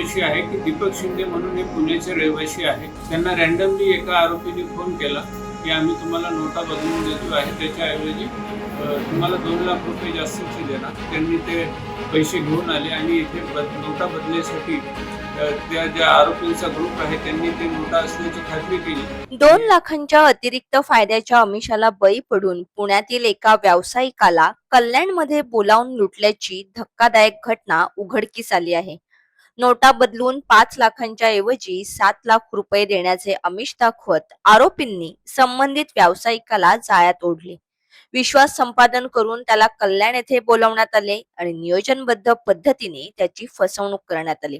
अशी आहे की दीपक शिंदे म्हणून हे पुण्याचे रहिवासी आहेत. त्यांना रँडमली एका आरोपीने फोन केला की आम्ही तुम्हाला नोटा बदलून देतो आहे, त्याच्याऐवजी तुम्हाला 2 लाख रुपये जास्तीचे देणार. त्यांनी ते पैसे घेऊन आले आणि इथे नोटा बदलण्यासाठी त्या ज्या आरोपींचा ग्रुप आहे त्यांनी ते नोटा असल्याची खात्री केली. 2 लाखांच्या अतिरिक्त फायद्याच्या आमिषाला बळी पडून पुण्यातील एका व्यावसायिकाला कल्याणमध्ये बोलावून लुटल्याची धक्कादायक घटना उघडकीस आली आहे. नोटा बदलून 5 लाखांच्या ऐवजी 7 लाख रुपये देण्याचे आमिष दाखवत आरोपींनी संबंधित व्यावसायिकाला जाळ्यात ओढले. विश्वास संपादन करून त्याला कल्याण येथे बोलावण्यात आले आणि नियोजनबद्ध पद्धतीने त्याची फसवणूक करण्यात आली.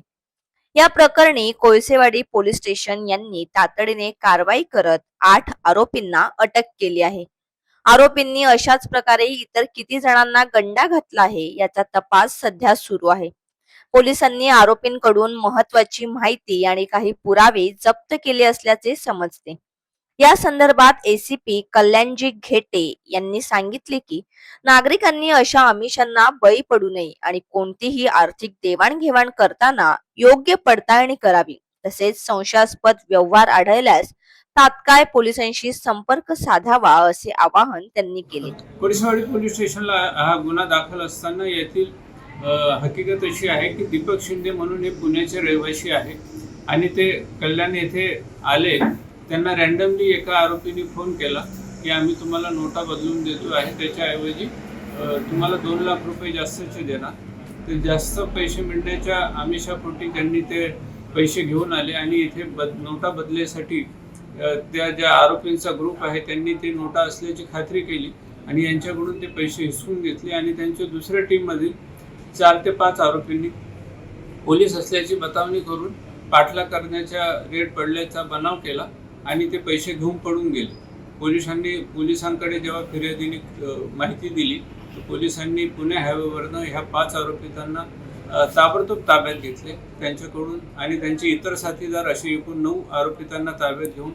या प्रकरणी कोळसेवाडी पोलीस स्टेशन यांनी तातडीने कारवाई करत 8 आरोपींना अटक केली आहे. आरोपींनी अशाच प्रकारे इतर किती जणांना गंडा घातला आहे याचा तपास सध्या सुरू आहे. पोलिसांनी आरोपींकडून महत्त्वाची माहिती आणि काही पुरावे जप्त केले असल्याचे समजते. या संदर्भात एसीपी कल्याणजी घेटे यांनी सांगितले की नागरिकांनी अशा आमिषांना बळी पडू नये आणि कोणतीही आर्थिक देवाणघेवाण करताना योग्य पडताळणी करावी. तसेच संशयास्पद व्यवहार आढळल्यास तात्काळ पोलिसांशी संपर्क साधावा असे आवाहन त्यांनी केले. कोळसेवाडी पोलीस स्टेशनला हा गुन्हा दाखल असताना येथील हकीकत अशी आहे की दीपक शिंदे म्हणून हे पुण्याचे रहिवासी आहे आणि ते कल्याण येथे आले. त्यांना रँडमली एका आरोपीने फोन केला की आम्ही तुम्हाला नोटा बदलून देतो आहे, त्याच्याऐवजी तुम्हाला 2 लाख रुपये जास्तचे देणार. ते जास्त पैसे मिळण्याच्या आमिषापोटी त्यांनी ते पैसे घेऊन आले आणि इथे नोटा बदलेसाठी त्या ज्या आरोपींचा ग्रुप आहे त्यांनी ते नोटा असल्याची खात्री केली आणि यांच्याकडून ते पैसे हिसकून घेतले आणि त्यांच्या दुसऱ्या टीममधील 4 ते 5 आरोपींनी पोलीस असल्याची बतावणी करून पाठलाग करण्याच्या रेड पडल्याचा बनाव केला आणि ते पैसे घेऊन पडून गेले. पोलिसांकडे जेव्हा फिर्यादीने माहिती दिली तर पोलिसांनी पुणे हायवेवरनं ह्या 5 आरोपितांना ताबडतोब ताब्यात घेतले त्यांच्याकडून आणि त्यांचे इतर साथीदार असे एकूण 9 आरोपितांना ताब्यात घेऊन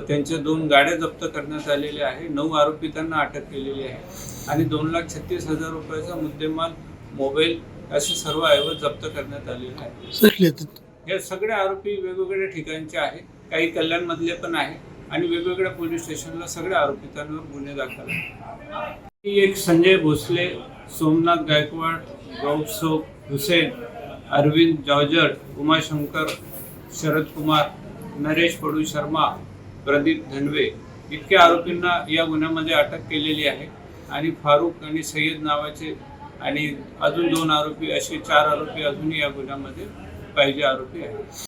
त्यांच्या 2 गाड्या जप्त करण्यात आलेल्या आहे. 9 आरोपितांना अटक केलेली आहे आणि 2,36,000 रुपयाचा मुद्देमाल, मोबाईल असे सर्व ऐवज जप्त करण्यात आलेले आहे. हे सगळे आरोपी वेगवेगळ्या ठिकाणचे आहे, काही कल्याणमधले पण आहे आणि वेगवेगळ्या पोलीस स्टेशनला सगळ्या आरोपितांवर गुन्हे दाखल आहेत. एक संजय भोसले, सोमनाथ गायकवाड, गौसो हुसेन, अरविंद जॉर्जर, उमाशंकर, शरद कुमार, नरेश पडू शर्मा, प्रदीप धनवे इतक्या आरोपींना या गुन्ह्यामध्ये अटक केलेली आहे आणि फारुख आणि सय्यद नावाचे आणि अजून 2 आरोपी असे 4 आरोपी अजूनही या गुन्ह्यामध्ये पाहिजे आरोपी आहेत.